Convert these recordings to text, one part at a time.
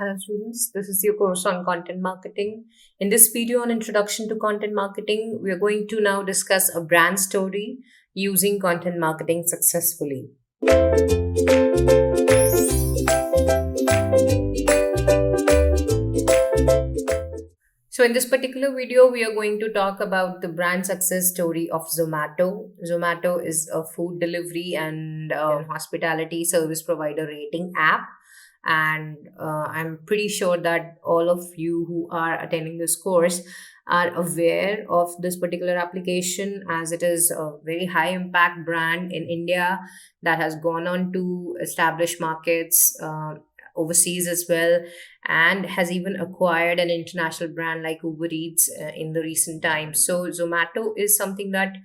Hello students, this is your course on content marketing. In this video on introduction to content marketing, we are going to now discuss a brand story using content marketing successfully. So in this particular video, we are going to talk about the brand success story of Zomato. Zomato is a food delivery and hospitality service provider rating app. And I'm pretty sure that all of you who are attending this course are aware of this particular application, as it is a very high impact brand in India that has gone on to establish markets overseas as well, and has even acquired an international brand like Uber Eats in the recent times. So Zomato is something that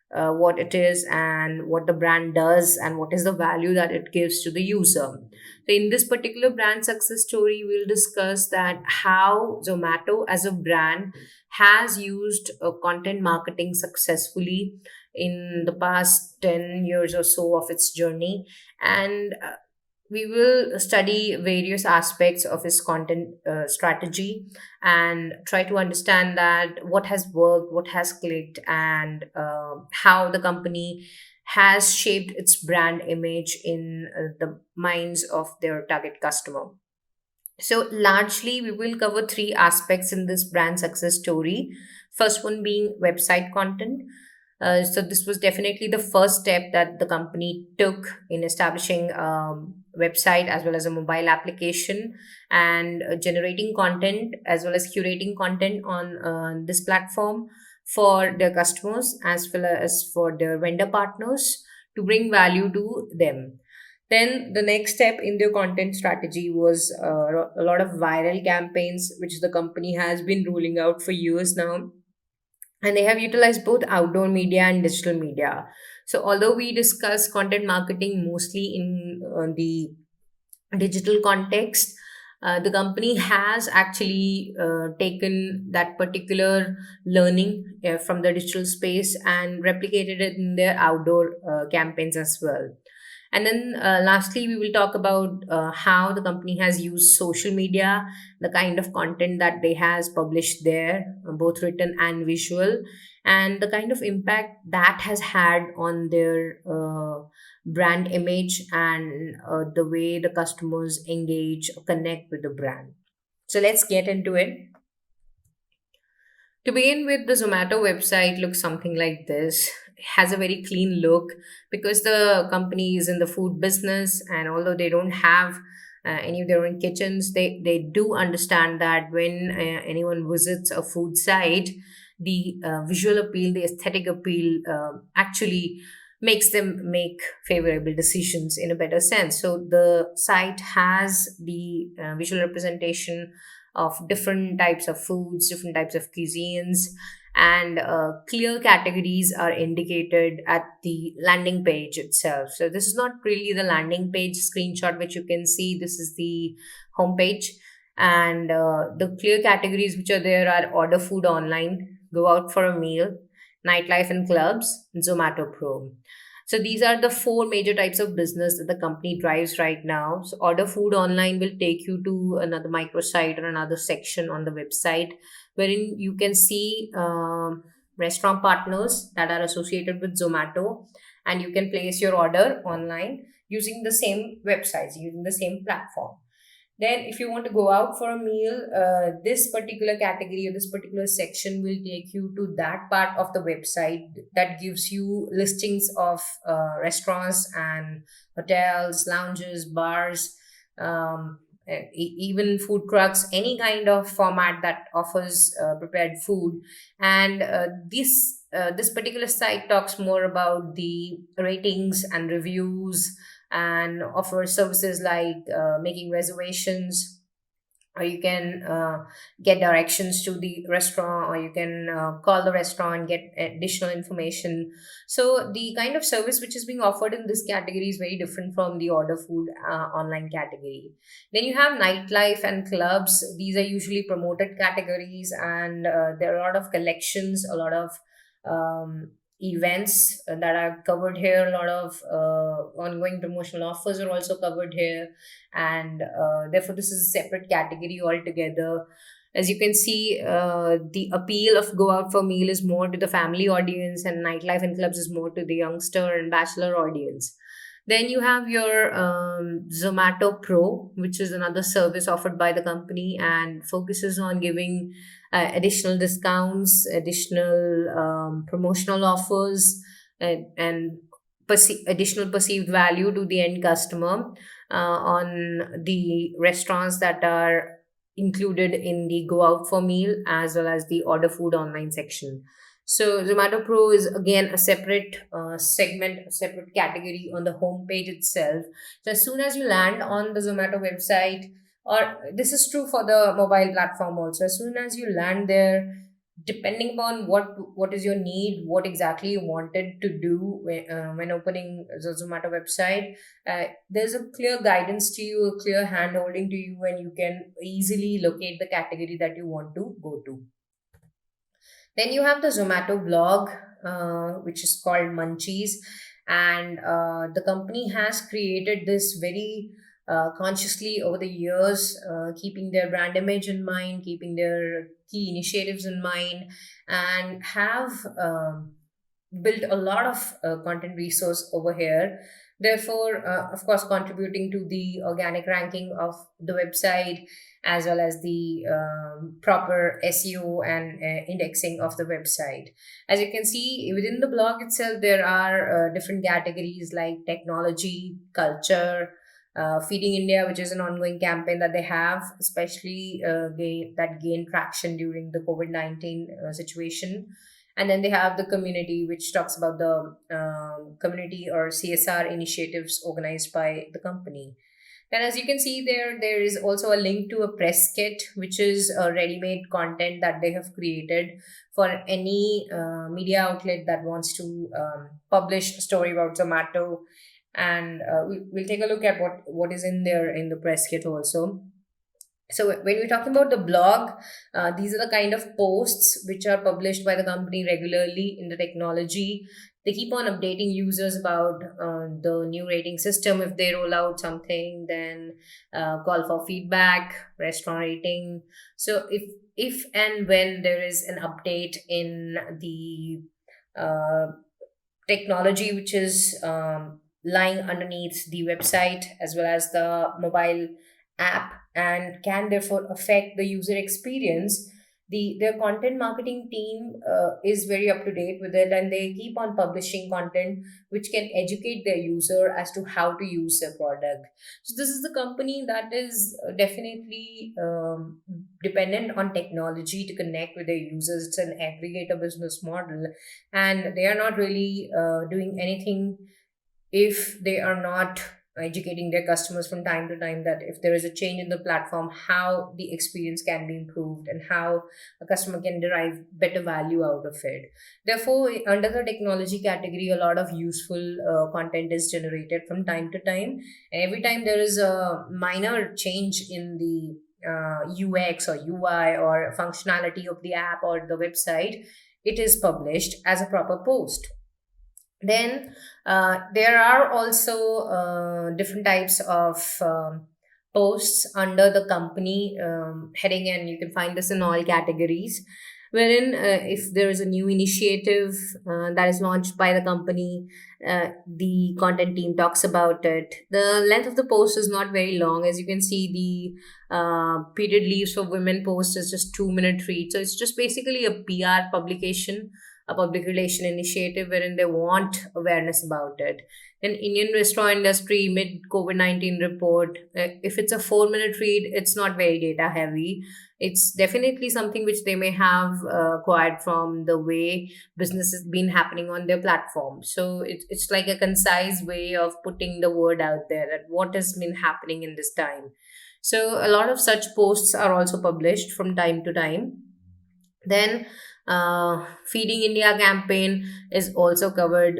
what it is and what the brand does and what is the value that it gives to the user. So in this particular brand success story, we'll discuss that how Zomato as a brand has used content marketing successfully in the past 10 years or so of its journey. And we will study various aspects of his content strategy and try to understand that what has worked, what has clicked, and how the company has shaped its brand image in the minds of their target customer. So, largely, we will cover three aspects in this brand success story. First one being website content. So, this was definitely the first step that the company took in establishing website as well as a mobile application, and generating content as well as curating content on this platform for their customers as well as for their vendor partners to bring value to them. Then the next step in their content strategy was a lot of viral campaigns, which the company has been rolling out for years now. And they have utilized both outdoor media and digital media. So, although we discuss content marketing mostly in the digital context, the company has actually taken that particular learning from the digital space and replicated it in their outdoor campaigns as well. And then lastly, we will talk about how the company has used social media, the kind of content that they has published there, both written and visual, and the kind of impact that has had on their brand image and the way the customers engage or connect with the brand. So let's get into it. To begin with, the Zomato website looks something like this. It has a very clean look because the company is in the food business, and although they don't have any of their own kitchens, they do understand that when anyone visits a food site, the visual appeal, the aesthetic appeal actually makes them make favorable decisions in a better sense. So the site has the visual representation of different types of foods, different types of cuisines, and clear categories are indicated at the landing page itself. So, this is not really the landing page screenshot which you can see, this is the homepage. And the clear categories which are there are order food online, go out for a meal, nightlife and clubs, Zomato Pro. So these are the four major types of business that the company drives right now. So order food online will take you to another microsite or another section on the website wherein you can see restaurant partners that are associated with Zomato, and you can place your order online using the same websites, using the same platform. Then, if you want to go out for a meal, this particular category or this particular section will take you to that part of the website that gives you listings of restaurants and hotels, lounges, bars, even food trucks, any kind of format that offers prepared food. And this particular site talks more about the ratings and reviews, and offer services like making reservations, or you can get directions to the restaurant, or you can call the restaurant and get additional information. So the kind of service which is being offered in this category is very different from the order food online category. Then you have nightlife and clubs. These are usually promoted categories, and there are a lot of collections, a lot of events that are covered here. A lot of ongoing promotional offers are also covered here, and therefore this is a separate category altogether. As you can see, the appeal of Go Out for Meal is more to the family audience, and nightlife and clubs is more to the youngster and bachelor audience. Then you have your Zomato Pro, which is another service offered by the company and focuses on giving additional discounts, additional promotional offers, and additional perceived value to the end customer on the restaurants that are included in the Go Out for Meal as well as the Order Food online section. So Zomato Pro is again a separate segment, a separate category on the homepage itself. So as soon as you land on the Zomato website, or this is true for the mobile platform also, as soon as you land there, depending upon what is your need, what exactly you wanted to do when opening the Zomato website, there's a clear guidance to you, a clear hand holding to you, and you can easily locate the category that you want to go to. Then you have the Zomato blog, which is called Munchies, and the company has created this very consciously over the years, keeping their brand image in mind, keeping their key initiatives in mind, and have built a lot of content resource over here. Therefore, of course, contributing to the organic ranking of the website as well as the proper SEO and indexing of the website. As you can see within the blog itself, there are different categories like technology, culture, Feeding India, which is an ongoing campaign that they have, especially that gained traction during the COVID-19 situation. And then they have the community, which talks about the community or CSR initiatives organized by the company. Then, as you can see there is also a link to a press kit, which is a ready-made content that they have created for any media outlet that wants to publish a story about Zomato. And we'll take a look at what is in there in the press kit also. So when we're talking about the blog, these are the kind of posts which are published by the company regularly in the technology. They keep on updating users about the new rating system. If they roll out something, then call for feedback, restaurant rating. So if and when there is an update in the technology which is lying underneath the website as well as the mobile app and can therefore affect the user experience, their content marketing team is very up to date with it, and they keep on publishing content which can educate their user as to how to use their product. So this is the company that is definitely dependent on technology to connect with their users. It's an aggregator business model, and they are not really doing anything if they are not educating their customers from time to time that if there is a change in the platform, how the experience can be improved and how a customer can derive better value out of it. Therefore, under the technology category, a lot of useful content is generated from time to time, and every time there is a minor change in the UX or UI or functionality of the app or the website, it is published as a proper post. Then there are also different types of posts under the company heading, and you can find this in all categories. Wherein, if there is a new initiative that is launched by the company, the content team talks about it. The length of the post is not very long. As you can see, the period leaves for women post is just 2 minute read. So it's just basically a PR publication, a public relation initiative wherein they want awareness about it. Then Indian restaurant industry mid COVID-19 report. If it's a 4 minute read, it's not very data heavy. It's definitely something which they may have acquired from the way business has been happening on their platform. So it's like a concise way of putting the word out there that what has been happening in this time. So a lot of such posts are also published from time to time. Then Feeding India campaign is also covered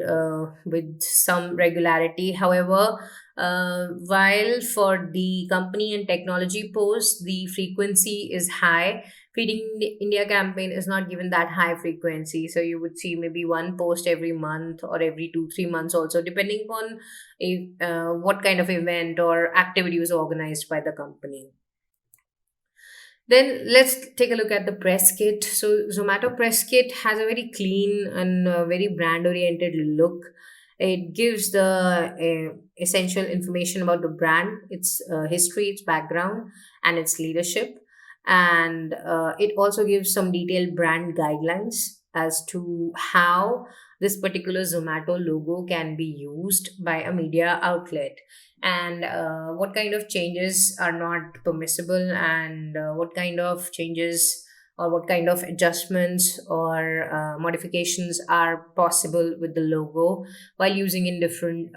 with some regularity. However, while for the company and technology posts, the frequency is high. Feeding India campaign is not given that high frequency. So you would see maybe one post every month or every 2, 3 months, also, depending on what kind of event or activity was organized by the company. Then let's take a look at the press kit. So Zomato press kit has a very clean and very brand oriented look. It gives the essential information about the brand, its history, its background, and its leadership. And it also gives some detailed brand guidelines as to how this particular Zomato logo can be used by a media outlet, and what kind of changes are not permissible, and what kind of changes or what kind of adjustments or modifications are possible with the logo while using in different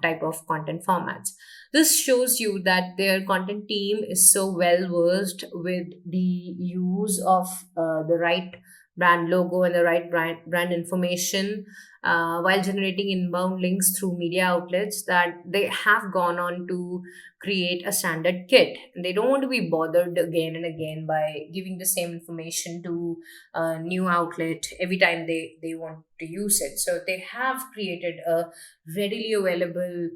type of content formats. This shows you that their content team is so well versed with the use of the right brand logo and the right brand information while generating inbound links through media outlets, that they have gone on to create a standard kit. They don't want to be bothered again and again by giving the same information to a new outlet every time they want to use it. So they have created a readily available,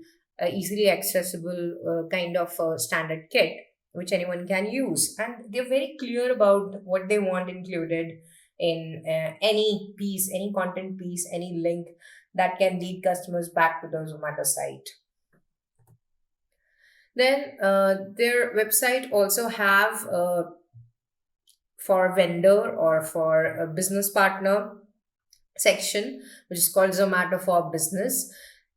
easily accessible kind of standard kit which anyone can use. And they're very clear about what they want included in any piece, any content piece, any link that can lead customers back to the Zomato site. Then their website also have for vendor or for a business partner section, which is called Zomato for Business.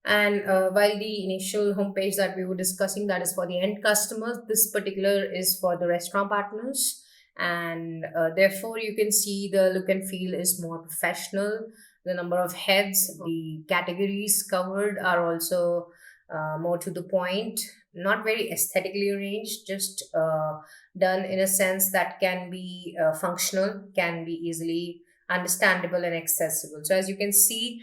And while the initial homepage that we were discussing, that is for the end customers, this particular is for the restaurant partners. And therefore, you can see the look and feel is more professional. The number of heads, the categories covered are also more to the point, not very aesthetically arranged, just done in a sense that can be functional, can be easily understandable and accessible. So, as you can see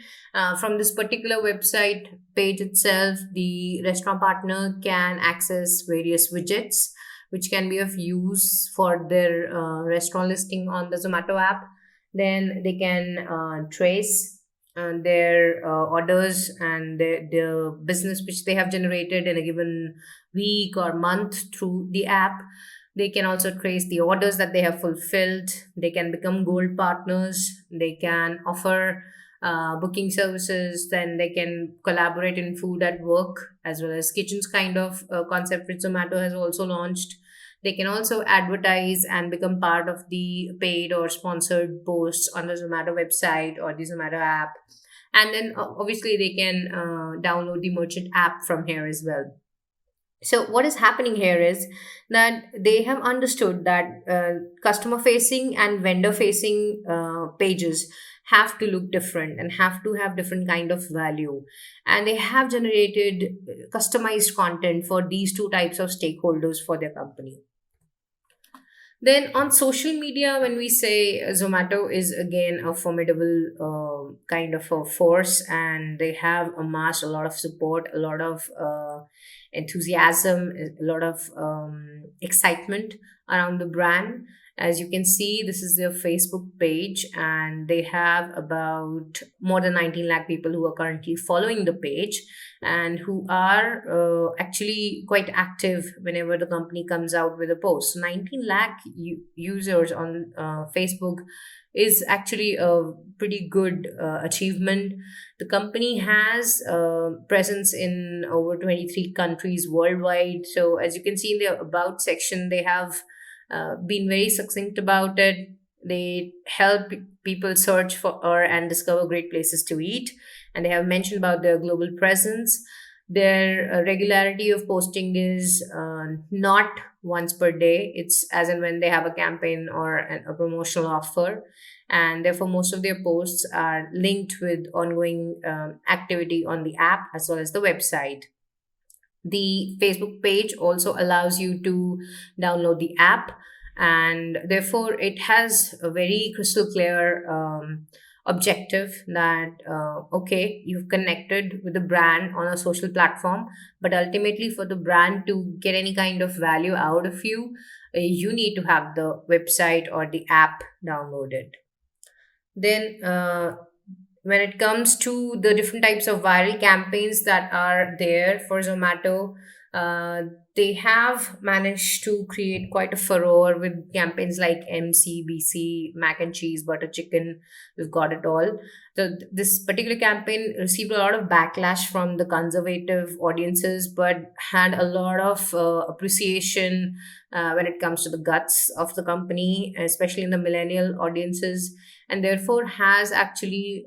from this particular website page itself, the restaurant partner can access various widgets which can be of use for their restaurant listing on the Zomato app. Then they can trace their orders and the business which they have generated in a given week or month through the app. They can also trace the orders that they have fulfilled. They can become gold partners. They can offer booking services. Then they can collaborate in food at work as well as kitchens kind of concept which Zomato has also launched. They can also advertise and become part of the paid or sponsored posts on the Zomato website or the Zomato app. And then obviously they can download the merchant app from here as well. So what is happening here is that they have understood that customer facing and vendor facing pages have to look different and have to have different kind of value, and they have generated customized content for these two types of stakeholders for their company. Then on social media, when we say Zomato is again a formidable kind of a force, and they have amassed a lot of support, a lot of enthusiasm, a lot of excitement around the brand. As you can see, this is their Facebook page, and they have about more than 19 lakh people who are currently following the page and who are actually quite active whenever the company comes out with a post. So 19 lakh users on Facebook is actually a pretty good achievement. The company has presence in over 23 countries worldwide. So, as you can see in the About section, they have been very succinct about it. They help people search for or and discover great places to eat, and they have mentioned about their global presence. Their regularity of posting is not once per day. It's as and when they have a campaign or a promotional offer, and therefore most of their posts are linked with ongoing activity on the app as well as the website. The Facebook page also allows you to download the app, and therefore it has a very crystal clear objective that okay, you've connected with the brand on a social platform, but ultimately for the brand to get any kind of value out of you, you need to have the website or the app downloaded. Then when it comes to the different types of viral campaigns that are there for Zomato, uh, they have managed to create quite a furore with campaigns like MCBC, mac and cheese, butter chicken. We've got it all. So this particular campaign received a lot of backlash from the conservative audiences, but had a lot of appreciation when it comes to the guts of the company, especially in the millennial audiences, and therefore has actually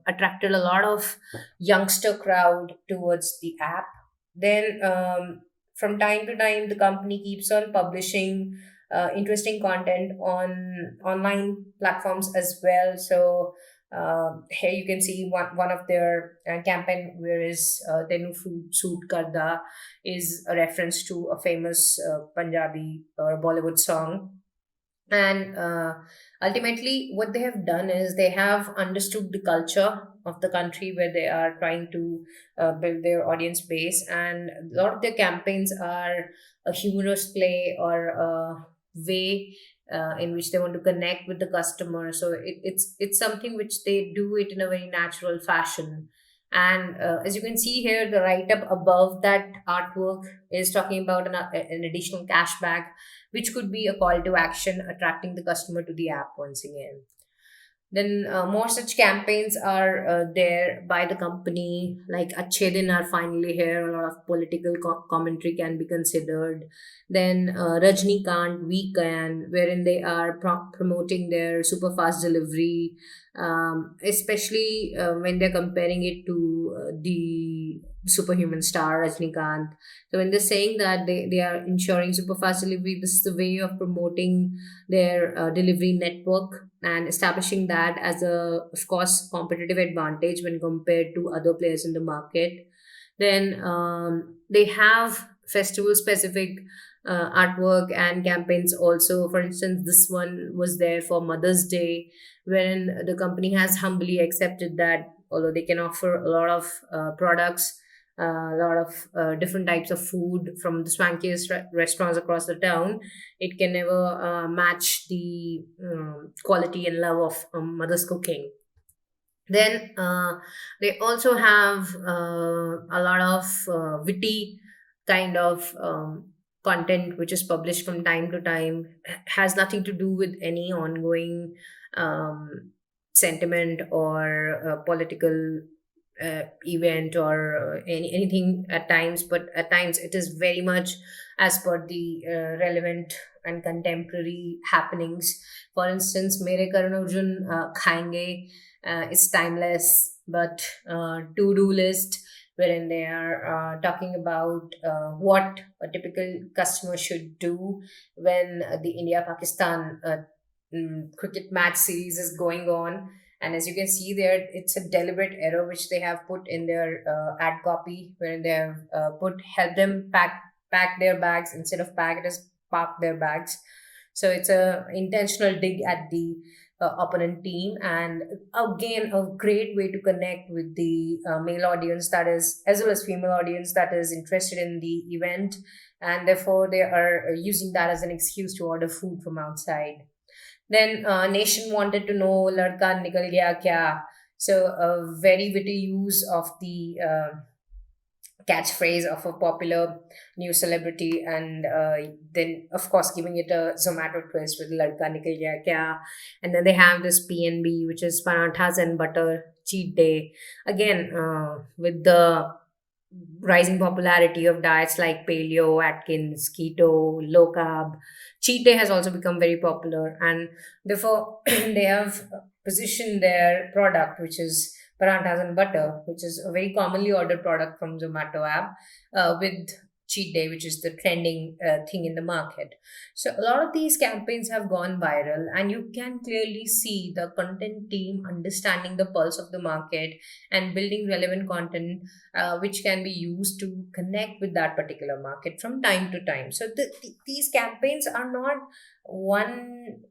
attracted a lot of youngster crowd towards the app. Then from time to time the company keeps on publishing interesting content on online platforms as well. So here you can see one of their campaign, where is Tenu Fruit Suit Karda, is a reference to a famous Punjabi or Bollywood song. And ultimately what they have done is they have understood the culture of the country where they are trying to build their audience base, and a lot of their campaigns are a humorous play or a way in which they want to connect with the customer. So it's something which they do it in a very natural fashion. And as you can see here, the write up above that artwork is talking about an additional cashback, which could be a call to action, attracting the customer to the app once again. Then more such campaigns are there by the company, like Achhe Din are finally here. A lot of political commentary can be considered. Then Rajnikant Weekend, wherein they are promoting their super fast delivery, especially when they're comparing it to the superhuman star Rajnikant. So when they're saying that they are ensuring super fast delivery, this is the way of promoting their delivery network and establishing that as a, of course, competitive advantage when compared to other players in the market. Then they have festival specific artwork and campaigns also. For instance, this one was there for Mother's Day, wherein the company has humbly accepted that although they can offer a lot of products, a lot of different types of food from the swankiest restaurants across the town, it can never match the quality and love of mother's cooking. Then they also have a lot of witty kind of content which is published from time to time, has nothing to do with any ongoing um, sentiment or political event or anything at times, but at times it is very much as per the relevant and contemporary happenings. For instance, Mere Karan Arjun Khayenge is timeless, but to-do list, wherein they are talking about what a typical customer should do when the India-Pakistan cricket match series is going on. And as you can see there, it's a deliberate error which they have put in their ad copy, wherein they have put help them pack their bags instead of pack it as park their bags. So it's a intentional dig at the opponent team, and again a great way to connect with the male audience, that is, as well as female audience, that is interested in the event, and therefore they are using that as an excuse to order food from outside. Then nation wanted to know ladka nikal gaya kya. So a very witty use of the catchphrase of a popular new celebrity, and then of course giving it a Zomato twist with ladka nikal gaya kya. And then they have this PNB, which is paranthas and butter cheat day, again with the rising popularity of diets like paleo, Atkins, keto, low carb. Cheat day has also become very popular, and therefore they have positioned their product, which is paranthas and butter, which is a very commonly ordered product from Zomato app, with cheat day, which is the trending thing in the market. So a lot of these campaigns have gone viral, and you can clearly see the content team understanding the pulse of the market and building relevant content, which can be used to connect with that particular market from time to time. So these campaigns are not one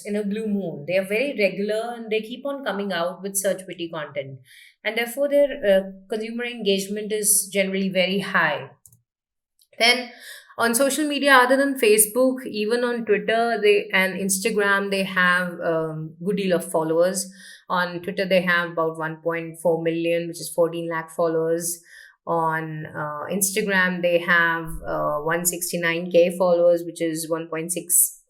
in a blue moon. They are very regular, and they keep on coming out with such witty content, and therefore their consumer engagement is generally very high. Then on social media, other than Facebook, even on Twitter they and Instagram, they have good deal of followers. On Twitter, they have about 1.4 million, which is 14 lakh followers. On Instagram, they have 169K followers, which is 1.6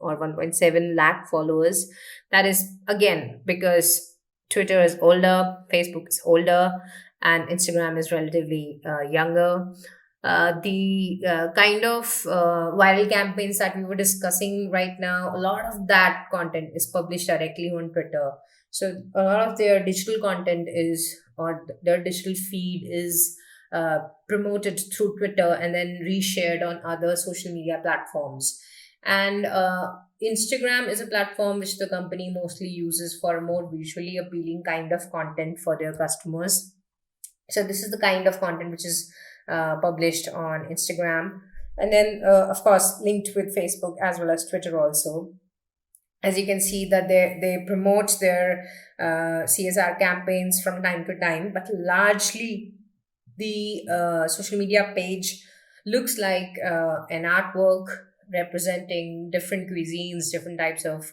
or 1.7 lakh followers. That is again because Twitter is older, Facebook is older, and Instagram is relatively younger. The kind of viral campaigns that we were discussing right now, a lot of that content is published directly on Twitter. So a lot of their digital content is, or their digital feed is promoted through Twitter and then reshared on other social media platforms. And Instagram is a platform which the company mostly uses for a more visually appealing kind of content for their customers. So this is the kind of content which is published on Instagram, and then of course linked with Facebook as well as Twitter also. As you can see that they promote their CSR campaigns from time to time, but largely the social media page looks like an artwork representing different cuisines, different types of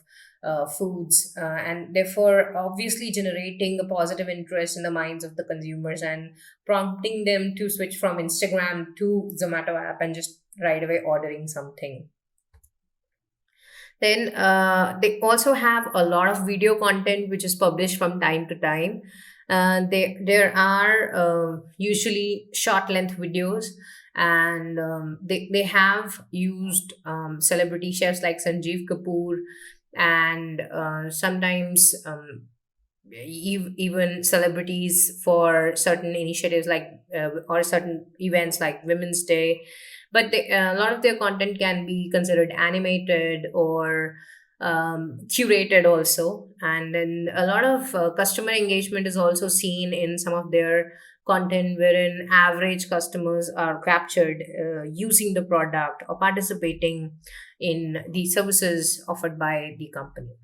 foods, and therefore obviously generating a positive interest in the minds of the consumers and prompting them to switch from Instagram to Zomato app and just right away ordering something. Then they also have a lot of video content which is published from time to time. There are usually short length videos, and they have used celebrity chefs like Sanjeev Kapoor, and sometimes even celebrities for certain initiatives like or certain events like Women's Day. But a lot of their content can be considered animated or curated also. And then a lot of customer engagement is also seen in some of their content, wherein average customers are captured using the product or participating in the services offered by the company.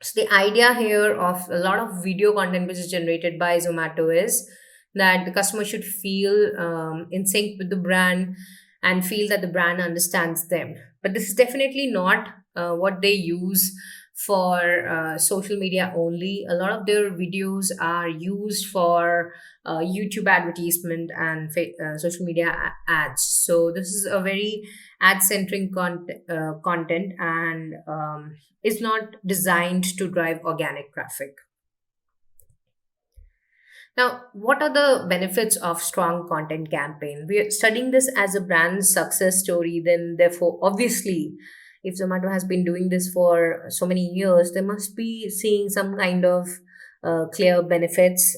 So the idea here of a lot of video content which is generated by Zomato is that the customer should feel in sync with the brand and feel that the brand understands them. But this is definitely not what they use for social media only. A lot of their videos are used for YouTube advertisement and social media ads. So this is a very ad-centric content, and is not designed to drive organic traffic. Now, what are the benefits of strong content campaign? We are studying this as a brand success story. Then, therefore, obviously, if Zomato has been doing this for so many years, they must be seeing some kind of clear benefits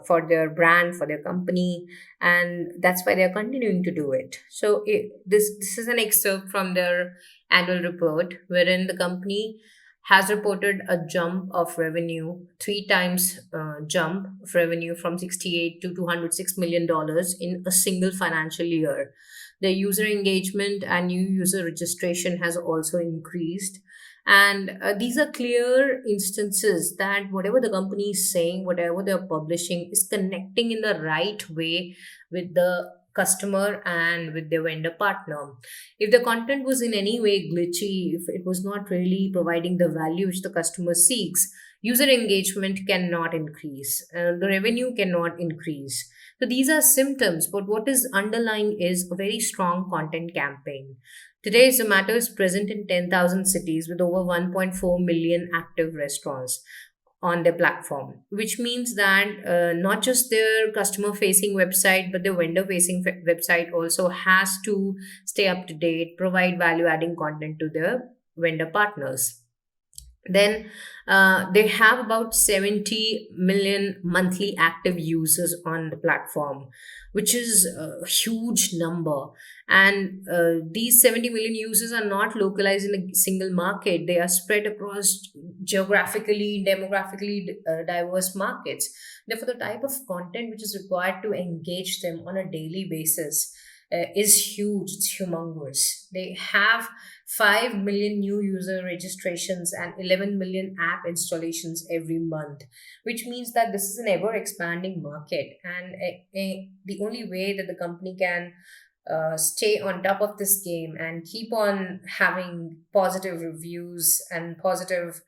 for their brand, for their company, and that's why they're continuing to do it. So, this is an excerpt from their annual report, wherein the company has reported a jump of revenue, three times jump of revenue from 68 to $206 million in a single financial year. The user engagement and new user registration has also increased. And these are clear instances that whatever the company is saying, whatever they're publishing, is connecting in the right way with the customer and with their vendor partner. If the content was in any way glitchy, if it was not really providing the value which the customer seeks, user engagement cannot increase, the revenue cannot increase. So these are symptoms, but what is underlying is a very strong content campaign. Today, Zomato is present in 10,000 cities with over 1.4 million active restaurants on their platform, which means that not just their customer facing website, but their vendor facing website also has to stay up to date, provide value adding content to their vendor partners. Then they have about 70 million monthly active users on the platform, which is a huge number. And these 70 million users are not localized in a single market, they are spread across geographically, demographically diverse markets. Therefore, the type of content which is required to engage them on a daily basis is huge, it's humongous. They have 5 million new user registrations and 11 million app installations every month, which means that this is an ever expanding market. And the only way that the company can stay on top of this game and keep on having positive reviews and positive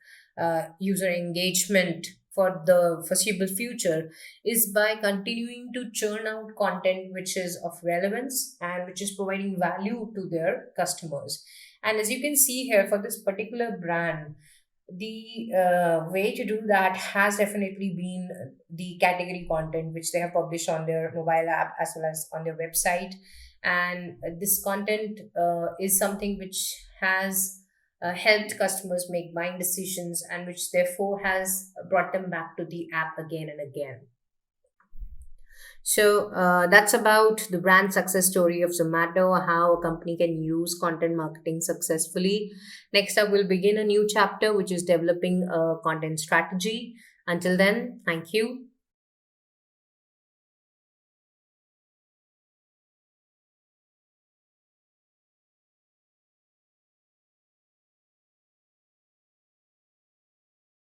user engagement for the foreseeable future is by continuing to churn out content which is of relevance and which is providing value to their customers. And as you can see here, for this particular brand, the way to do that has definitely been the category content which they have published on their mobile app as well as on their website. And this content is something which has helped customers make buying decisions and which therefore has brought them back to the app again and again. So that's about the brand success story of Zomato, how a company can use content marketing successfully. Next up, we'll begin a new chapter, which is developing a content strategy. Until then, thank you.